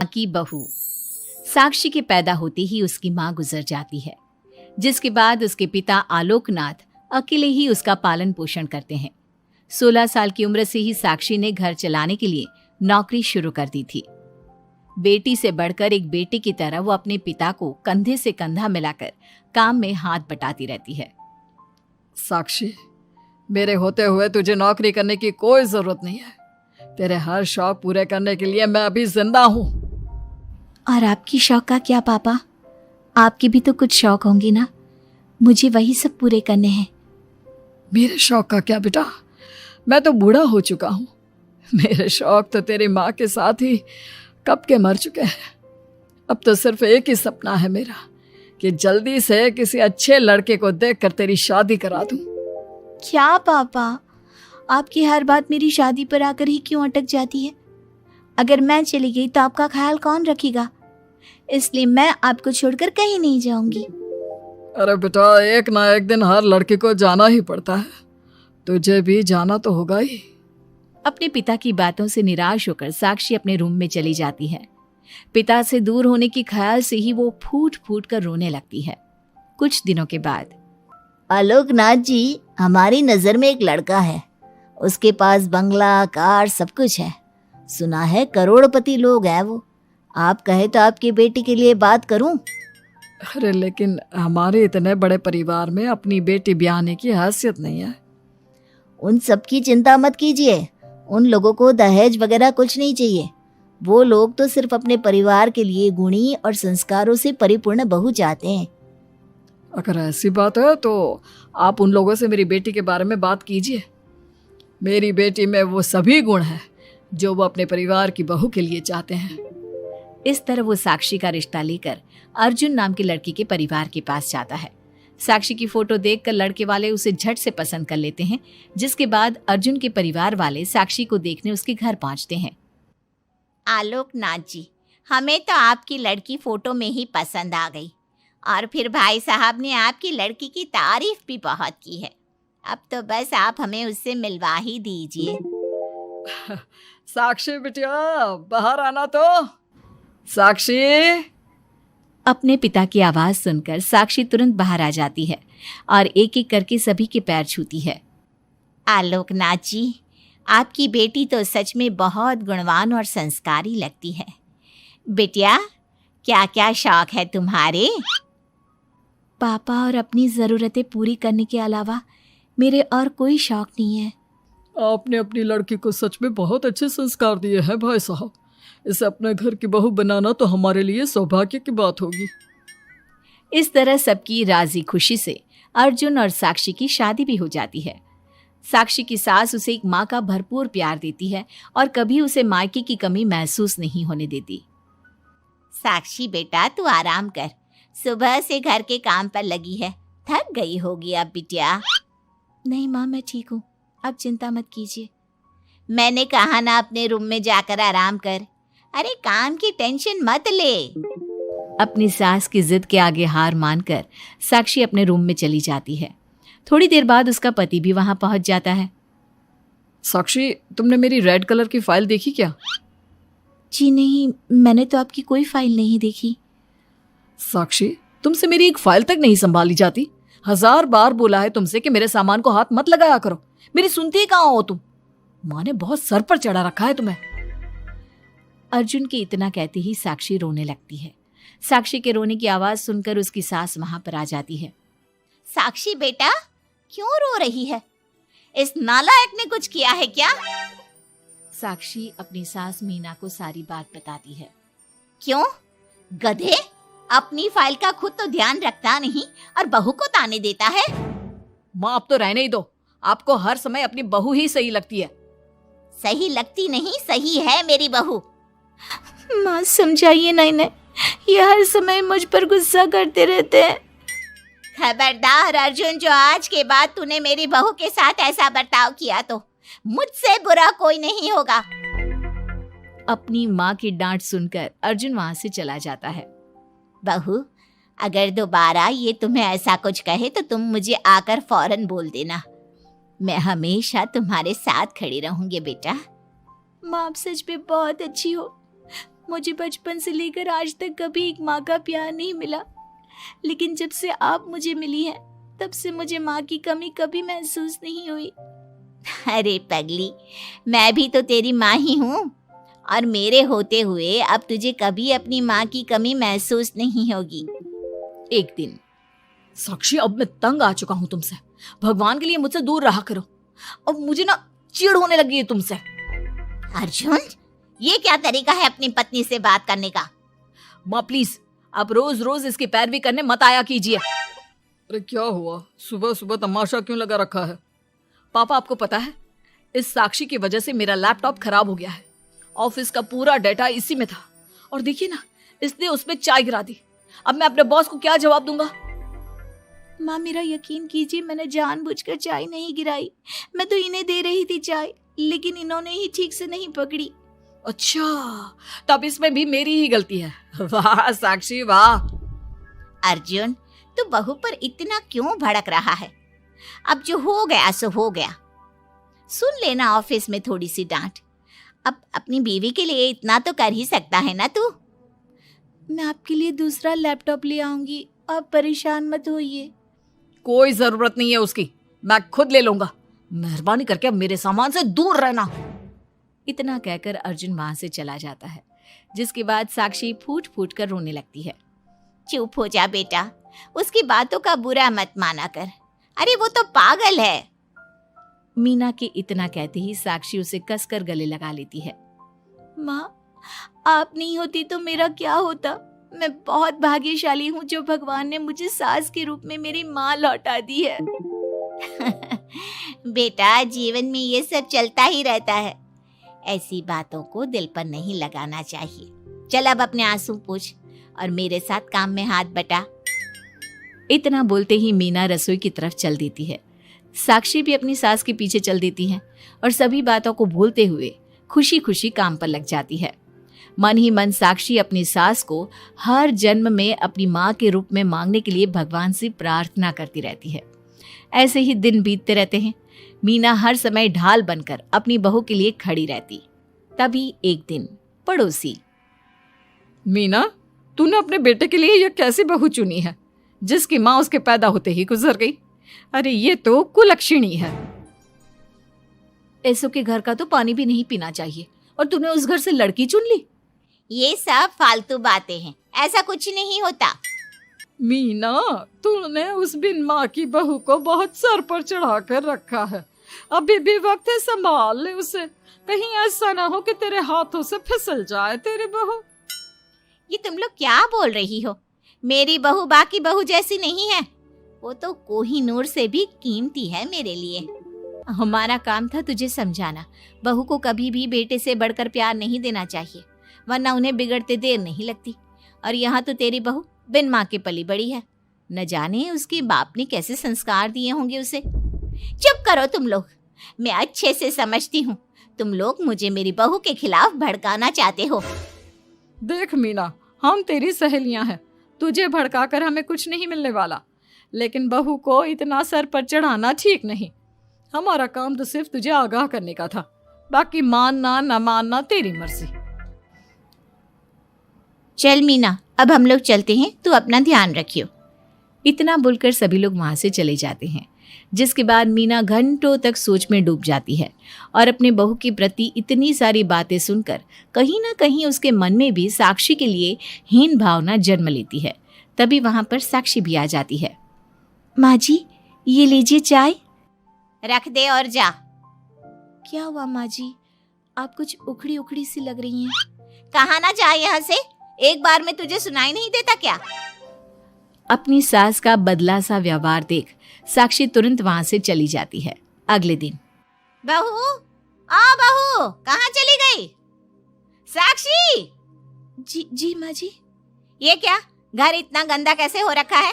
की बहू। साक्षी के पैदा होते ही उसकी मां गुजर जाती है, जिसके बाद उसके पिता आलोकनाथ अकेले ही उसका पालन पोषण करते हैं। 16 साल की उम्र से ही साक्षी ने घर चलाने के लिए नौकरी शुरू कर दी थी। बेटी से बढ़कर एक बेटे की तरह वो अपने पिता को कंधे से कंधा मिलाकर काम में हाथ बटाती रहती है। साक्षी, मेरे होते हुए तुझे नौकरी करने की कोई जरूरत नहीं है। तेरे हर शौक पूरे करने के लिए मैं अभी जिंदा हूँ। और आपकी शौक का क्या पापा? आपके भी तो कुछ शौक होंगे ना? मुझे वही सब पूरे करने हैं। मेरे शौक का क्या बेटा, मैं तो बूढ़ा हो चुका हूँ। मेरे शौक तो तेरी माँ के साथ ही कब के मर चुके हैं। अब तो सिर्फ एक ही सपना है मेरा कि जल्दी से किसी अच्छे लड़के को देखकर तेरी शादी करा दूं। क्या पापा, आपकी हर बात मेरी शादी पर आकर ही क्यों अटक जाती है? अगर मैं चली गई तो आपका ख्याल कौन रखेगा? इसलिए मैं आपको छोड़कर कहीं नहीं जाऊंगी। अरे बेटा, एक ना एक दिन हर लड़के को जाना ही पड़ता है। तुझे भी जाना तो होगा ही। अपने पिता की बातों से निराश होकर साक्षी अपने रूम में चली जाती है। पिता से दूर होने के ख्याल से ही वो फूट फूट कर रोने लगती है। कुछ दिनों के बाद, आलोकनाथ जी, हमारी नजर में एक लड़का है। उसके पास बंगला, कार, सब कुछ है। सुना है करोड़पति लोग हैं वो। आप कहे तो आपकी बेटी के लिए बात करूं? अरे लेकिन हमारे इतने बड़े परिवार में अपनी बेटी ब्याहने की हैसियत नहीं है। उन सब की चिंता मत कीजिए। उन लोगों को दहेज वगैरह कुछ नहीं चाहिए। वो लोग तो सिर्फ अपने परिवार के लिए गुणी और संस्कारों से परिपूर्ण बहू चाहते हैं। अगर ऐसी बात है तो आप उन लोगों से मेरी बेटी के बारे में बात कीजिए। मेरी बेटी में वो सभी गुण हैं जो वो अपने परिवार की बहू के लिए चाहते हैं। इस तरह वो साक्षी का रिश्ता लेकर अर्जुन नाम के लड़की के परिवार के पास जाता है। साक्षी की फोटो देखकर लड़के वाले उसे झट से पसंद कर लेते हैं, जिसके बाद अर्जुन के परिवार वाले साक्षी को देखने उसके घर पहुंचते हैं। आलोकनाथ जी, हमें तो आपकी लड़की फोटो में ही पसंद आ गई और फिर भाई साहब ने आपकी लड़की की तारीफ भी बहुत की है। अब तो बस आप हमें उससे मिलवा ही दीजिए। साक्षी बिटिया, बाहर आना तो। साक्षी। अपने पिता की आवाज सुनकर साक्षी तुरंत बाहर आ जाती है और एक एक करके सभी के पैर छूती है। आलोकनाथ जी, आपकी बेटी तो सच में बहुत गुणवान और संस्कारी लगती है। बिटिया, क्या क्या शौक है तुम्हारे? पापा, और अपनी ज़रूरतें पूरी करने के अलावा मेरे और कोई शौक नहीं है। आपने अपनी लड़की को सच में बहुत अच्छे संस्कार दिए हैं भाई साहब। इसे अपने घर की बहू बनाना तो हमारे लिए सौभाग्य की बात होगी। इस तरह सबकी राजी खुशी से अर्जुन और साक्षी की शादी भी हो जाती है। साक्षी की सास उसे एक माँ का भरपूर प्यार देती है और कभी उसे मायके की कमी महसूस नहीं होने देती। साक्षी बेटा, तू आराम कर। सुबह से घर के काम पर लगी है, थक गई होगी अब बिटिया। नहीं माँ, मैं ठीक हूँ, अब चिंता मत कीजिए। मैंने कहा ना अपने रूम में जाकर आराम कर। अरे काम की टेंशन मत ले। अपनी सास की जिद के आगे हार मानकर साक्षी अपने रूम में चली जाती है। थोड़ी देर बाद उसका पति भी वहां पहुंच जाता है। साक्षी, तुमने मेरी रेड कलर की फाइल देखी क्या? जी नहीं, मैंने तो आपकी कोई फाइल नहीं देखी। साक्षी, तुमसे मेरी एक फाइल तक नहीं संभाली जाती। 1000 बार बोला है तुमसे कि मेरे सामान को हाथ मत लगाया करो। मेरी सुनती ही कहाँ हो तुम? माँ ने बहुत सर पर चढ़ा रखा है तुम्हें। अर्जुन के इतना कहते ही साक्षी रोने लगती है। साक्षी के रोने की आवाज सुनकर उसकी सास वहां पर आ जाती है। साक्षी बेटा, क्यों रो रही है? इस नालायक ने कुछ किया है क्या? साक्षी अपनी सास मीना को सारी बात बताती है। क्यों? गधे, अपनी फाइल का खुद तो ध्यान रखता नहीं और बहू को ताने देता है। माँ, अब तो रहने ही दो। आपको हर समय अपनी बहू ही सही लगती है। सही लगती नहीं, सही है मेरी बहू। माँ समझाइए ना इन्हें, ये हर समय मुझ पर गुस्सा करते रहते हैं। खबरदार अर्जुन, जो आज के बाद तूने मेरी बहू के साथ ऐसा बर्ताव किया तो मुझसे बुरा कोई नहीं होगा। अपनी माँ की डांट सुनकर अर्जुन वहां से चला जाता है। बहू, अगर दोबारा ये तुम्हें ऐसा कुछ कहे तो तुम मुझे आकर फौरन बोल देना। मैं हमेशा तुम्हारे साथ खड़ी रहूंगी बेटा। माँ आप सच में बहुत अच्छी हो। मुझे बचपन से लेकर आज तक कभी एक माँ का प्यार नहीं मिला, लेकिन जब से आप मुझे मिली हैं तब से मुझे माँ की कमी कभी महसूस नहीं हुई। अरे पगली, मैं भी तो तेरी माँ ही हूँ, और मेरे होते हुए अब तुझे कभी अपनी माँ की कमी महसूस नहीं होगी। एक दिन साक्षी, अब मैं तंग आ चुका हूँ तुमसे। भगवान के लिए मुझसे दूर रहा करो। अब मुझे ना चिढ़ होने लगी है तुमसे। अर्जुन, ये क्या तरीका है अपनी पत्नी से बात करने का? माँ प्लीज, आप रोज रोज इसकी पैरवी करने मत आया कीजिए। अरे क्या हुआ, सुबह सुबह तमाशा क्यों लगा रखा है? पापा आपको पता है, इस साक्षी की वजह से मेरा लैपटॉप खराब हो गया है। ऑफिस का पूरा डाटा इसी में था, और देखिए ना, इसने उसमें चाय गिरा दी। अब मैं अपने बॉस को क्या जवाब दूंगा? माँ मेरा यकीन कीजिए, मैंने जानबूझकर चाय नहीं गिराई। मैं तो इन्हें दे रही थी चाय, लेकिन इन्होंने ही ठीक से नहीं पकड़ी। अच्छा, तब इसमें भी मेरी ही गलती है। वाह साक्षी वाह। अर्जुन, तू बहू पर इतना क्यों भड़क रहा है? अब जो हो गया सो हो गया। सुन लेना ऑफिस में थोड़ी सी डांट। अब अपनी बीवी के लिए इतना तो कर ही सकता है ना तू। मैं आपके लिए दूसरा लैपटॉप ले आऊंगी, आप परेशान मत होइए। कोई जरूरत नहीं है उसकी, मैं खुद ले लूंगा। मेहरबानी करके अब मेरे सामान से दूर रहना। इतना कहकर अर्जुन वहां से चला जाता है, जिसके बाद साक्षी फूट फूट कर रोने लगती है। चुप हो जा बेटा, उसकी बातों का बुरा मत माना कर। अरे वो तो पागल है। मीना के इतना कहते ही साक्षी उसे कसकर गले लगा लेती है। माँ, आप नहीं होती तो मेरा क्या होता? मैं बहुत भाग्यशाली हूँ जो भगवान ने मुझे सास के रूप में मेरी माँ लौटा दी है। बेटा, जीवन में ये सब चलता ही रहता है। ऐसी बातों को दिल पर नहीं लगाना चाहिए। चल अब अपने आंसू पोंछ और मेरे साथ काम में हाथ बटा। इतना बोलते ही मीना रसोई की तरफ चल देती है। साक्षी भी अपनी सास के पीछे चल देती है और सभी बातों को भूलते हुए खुशी खुशी काम पर लग जाती है। मन ही मन साक्षी अपनी सास को हर जन्म में अपनी माँ के रूप में मांगने के लिए भगवान से प्रार्थना करती रहती है। ऐसे ही दिन बीतते रहते हैं। मीना हर समय ढाल बनकर अपनी बहू के लिए खड़ी रहती। तभी एक दिन पड़ोसी, मीना, तूने अपने बेटे के लिए यह कैसी बहू चुनी है जिसकी माँ उसके पैदा होते ही गुजर गई? अरे ये तो कुलक्षणी है। ऐसों के घर का तो पानी भी नहीं पीना चाहिए, और तूने उस घर से लड़की चुन ली। ये सब फालतू बातें हैं, ऐसा कुछ नहीं होता। मीना, तूने उस बिन माँ की बहू को बहुत सर पर चढ़ा कर रखा है। अभी भी वक्त है, संभाल ले उसे। कहीं ऐसा ना हो कि तेरे हाथों से फिसल जाए तेरी बहू। ये तुम लोग क्या बोल रही हो? मेरी बहू बाकी बहू जैसी नहीं है। वो तो कोहिनूर से भी कीमती है मेरे लिए। हमारा काम था तुझे समझाना। बहू को कभी भी बेटे से बढ़कर प्यार नहीं देना चाहिए, वरना उन्हें बिगड़ते देर नहीं लगती। और यहाँ तो तेरी बहू बिन माँ के पली बड़ी है। न जाने उसके बाप ने कैसे संस्कार दिए होंगे उसे। चुप करो तुम लोग। मैं अच्छे से समझती हूँ तुम लोग मुझे मेरी बहू के खिलाफ भड़काना चाहते हो। देख मीना, हम तेरी सहेलियां हैं, तुझे भड़काकर हमें कुछ नहीं मिलने वाला, लेकिन बहू को इतना सर पर चढ़ाना ठीक नहीं। हमारा काम तो सिर्फ तुझे आगाह करने का था, बाकी मानना न मानना तेरी मर्जी। चल मीना, अब हम लोग चलते हैं, तू अपना ध्यान रखियो। इतना बोलकर सभी लोग वहां से चले जाते हैं, जिसके बाद मीना घंटों तक सोच में डूब जाती है और अपने बहू के प्रति इतनी सारी बातें सुनकर कहीं ना कहीं उसके मन में भी साक्षी के लिए हीन भावना जन्म लेती है। तभी वहां पर साक्षी भी आ जाती है। माँ जी, ये लीजिए चाय। रख दे और जा। क्या हुआ माँ जी, आप कुछ उखड़ी उखड़ी सी लग रही हैं। कहाँ ना जा यहाँ से, एक बार में तुझे सुनाई नहीं देता क्या? अपनी सास का बदला सा व्यवहार देख साक्षी तुरंत वहां से चली जाती है। अगले दिन, बहू, बहू, कहाँ चली गई? साक्षी! जी माँ जी। ये क्या, घर इतना गंदा कैसे हो रखा है?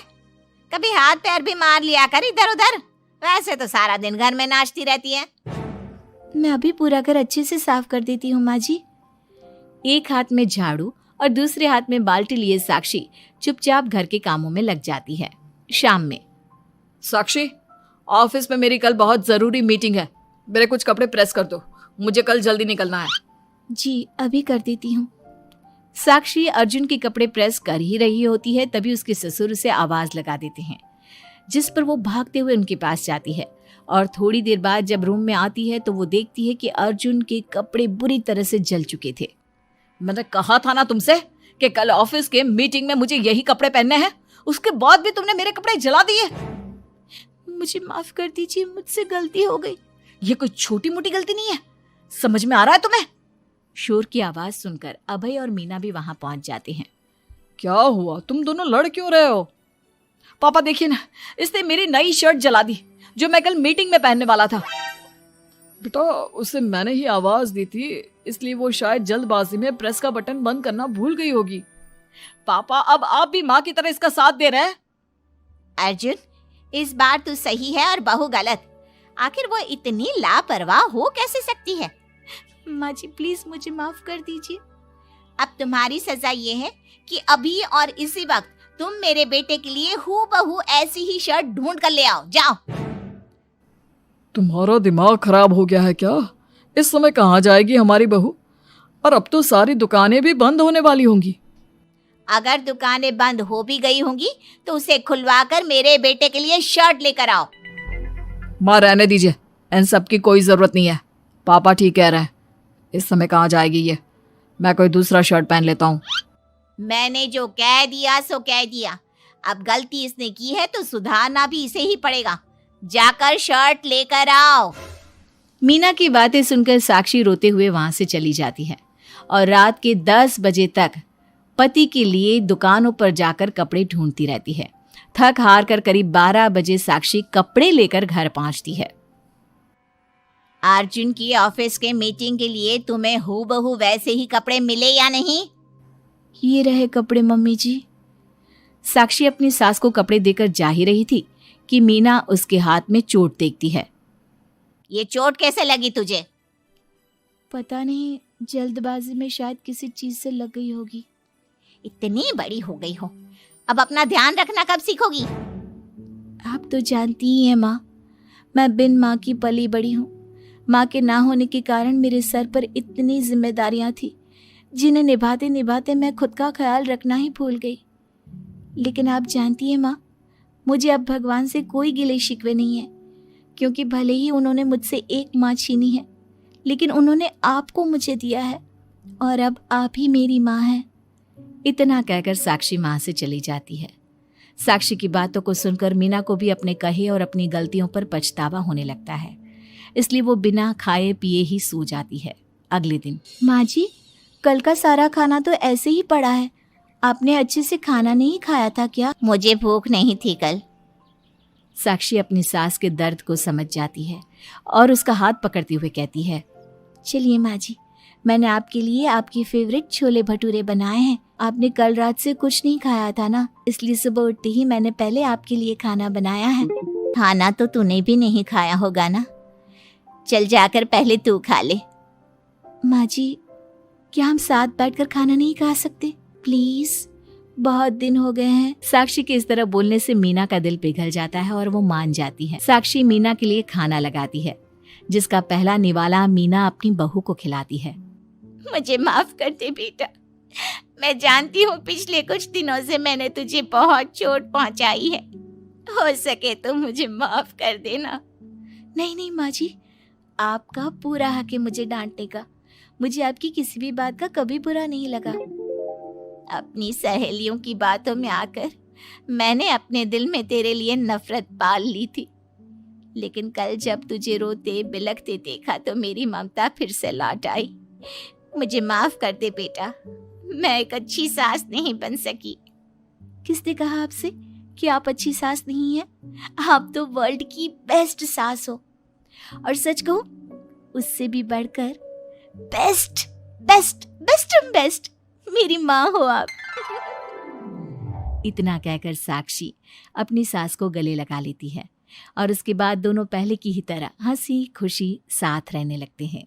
कभी हाथ पैर भी मार लिया कर इधर उधर। वैसे तो सारा दिन घर में नाचती रहती है। मैं अभी पूरा घर अच्छे से साफ कर देती हूँ माँ जी। एक हाथ में झाड़ू और दूसरे हाथ में बाल्टी लिए साक्षी चुपचाप घर के कामों में लग जाती है। शाम में, साक्षी, ऑफिस में मेरी कल बहुत जरूरी मीटिंग है, मेरे कुछ कपड़े प्रेस कर दो, मुझे कल जल्दी निकलना है। जी अभी कर देती हूँ। साक्षी अर्जुन के कपड़े प्रेस कर ही रही होती है, तभी उसके ससुर उसे आवाज लगा देते हैं, जिस पर वो भागते हुए उनके पास जाती है। और थोड़ी देर बाद जब रूम में आती है तो वो देखती है कि अर्जुन के कपड़े बुरी तरह से जल चुके थे। मैंने कहा था ना तुमसे कि कल ऑफिस के मीटिंग में मुझे यही कपड़े पहनने हैं, उसके बाद भी तुमने मेरे कपड़े जला दिए। मुझे माफ कर दीजिए, मुझसे गलती हो गई। ये कोई छोटी मोटी गलती नहीं है, समझ में आ रहा है तुम्हें? शोर की आवाज सुनकर अभय और मीना भी वहां पहुंच जाते हैं। क्या हुआ, तुम दोनों लड़ क्यों रहे हो? पापा देखिए ना, इसने मेरी नई शर्ट जला दी जो मैं कल मीटिंग में पहनने वाला था। बेटा उसे मैंने ही आवाज दी थी, इसलिए वो शायद जल्दबाजी में प्रेस का बटन बंद करना भूल गई होगी। पापा अब आप भी माँ की तरह इसका साथ दे रहे हैं। अर्जुन, इस बार तू सही है और बहू गलत। आखिर वो इतनी लापरवाह हो कैसे सकती है? माँ जी प्लीज मुझे माफ कर दीजिए। अब तुम्हारी सजा ये है कि अभी और इसी वक्त तुम मेरे बेटे के लिए हूबहू ऐसी ही शर्ट ढूंढ कर ले आओ। जाओ। तुम्हारा दिमाग खराब हो गया है क्या? इस समय कहाँ जाएगी हमारी बहू? और अब तो सारी दुकानें भी बंद होने वाली होंगी। अगर दुकानें बंद हो भी गई होंगी तो उसे खुलवाकर मेरे बेटे के लिए शर्ट लेकर आओ। माँ रहने दीजिए, इन सब की कोई जरूरत नहीं है। पापा ठीक कह रहे हैं, इस समय कहाँ जाएगी ये? मैं कोई दूसरा शर्ट पहन लेता हूँ। मैंने जो कह दिया सो कह दिया। अब गलती इसने की है तो सुधारना भी इसे ही पड़ेगा। जाकर शर्ट लेकर आओ। मीना की बातें सुनकर साक्षी रोते हुए वहां से चली जाती है और रात के 10 बजे तक पति के लिए दुकानों पर जाकर कपड़े ढूंढती रहती है। थक हार कर करीब 12 बजे साक्षी कपड़े लेकर घर पहुंचती है। अर्जुन की ऑफिस के मीटिंग के लिए तुम्हें हूबहू वैसे ही कपड़े मिले या नहीं? ये रहे कपड़े मम्मी जी। साक्षी अपनी सास को कपड़े देकर जा ही रही थी कि मीना उसके हाथ में चोट देखती है। ये चोट कैसे लगी तुझे? पता नहीं, जल्दबाजी में शायद किसी चीज से लग गई होगी। इतनी बड़ी हो गई हो, अब अपना ध्यान रखना कब सीखोगी? आप तो जानती ही हैं माँ, मैं बिन माँ की पली बड़ी हूँ। माँ के ना होने के कारण मेरे सर पर इतनी जिम्मेदारियां थी जिन्हें निभाते निभाते मैं खुद का ख्याल रखना ही भूल गई। लेकिन आप जानती हैं माँ, मुझे अब भगवान से कोई गिले शिकवे नहीं है, क्योंकि भले ही उन्होंने मुझसे एक माँ छीनी है, लेकिन उन्होंने आपको मुझे दिया है और अब आप ही मेरी माँ हैं। इतना कहकर साक्षी माँ से चली जाती है। साक्षी की बातों को सुनकर मीना को भी अपने कहे और अपनी गलतियों पर पछतावा होने लगता है, इसलिए वो बिना खाए पिए ही सो जाती है। अगले दिन, माँ जी कल का सारा खाना तो ऐसे ही पड़ा है, आपने अच्छे से खाना नहीं खाया था क्या? मुझे भूख नहीं थी कल। साक्षी अपनी सास के दर्द को समझ जाती है और उसका हाथ पकड़ते हुए कहती है, चलिए माँ जी, मैंने आपके लिए आपकी फेवरेट छोले भटूरे बनाए हैं। आपने कल रात से कुछ नहीं खाया था ना, इसलिए सुबह उठते ही मैंने पहले आपके लिए खाना बनाया है। खाना तो तूने भी नहीं खाया होगा ना, चल जाकर पहले तू खा ले। माँ जी क्या हम साथ बैठकर खाना नहीं खा सकते प्लीज? बहुत दिन हो गए हैं। साक्षी के इस तरह बोलने से मीना का दिल पिघल जाता है और वो मान जाती है। साक्षी मीना के लिए खाना लगाती है, जिसका पहला निवाला मीना अपनी बहू को खिलाती है। मुझे माफ कर दे बेटा, मैं जानती हूँ पिछले कुछ दिनों से मैंने तुझे बहुत चोट पहुँचाई है, हो सके तो मुझे माफ कर देना। नहीं नहीं माँ जी, आपका पूरा हक है मुझे डांटने का। मुझे आपकी किसी भी बात का कभी बुरा नहीं लगा। अपनी सहेलियों की बातों में आकर मैंने अपने दिल में तेरे लिए नफरत पाल ली थी, लेकिन कल जब तुझे रोते बिलखते देखा तो मेरी ममता फिर से लौट आई। मुझे माफ कर दे बेटा, मैं एक अच्छी सास नहीं बन सकी। किसने कहा आपसे कि आप अच्छी सास नहीं हैं? आप तो वर्ल्ड की बेस्ट सास हो, और सच कहूं उससे भी बढ़कर बेस्ट बेस्ट बेस्ट बेस्ट मेरी माँ हो आप। इतना कहकर साक्षी अपनी सास को गले लगा लेती है और उसके बाद दोनों पहले की ही तरह हंसी खुशी साथ रहने लगते हैं।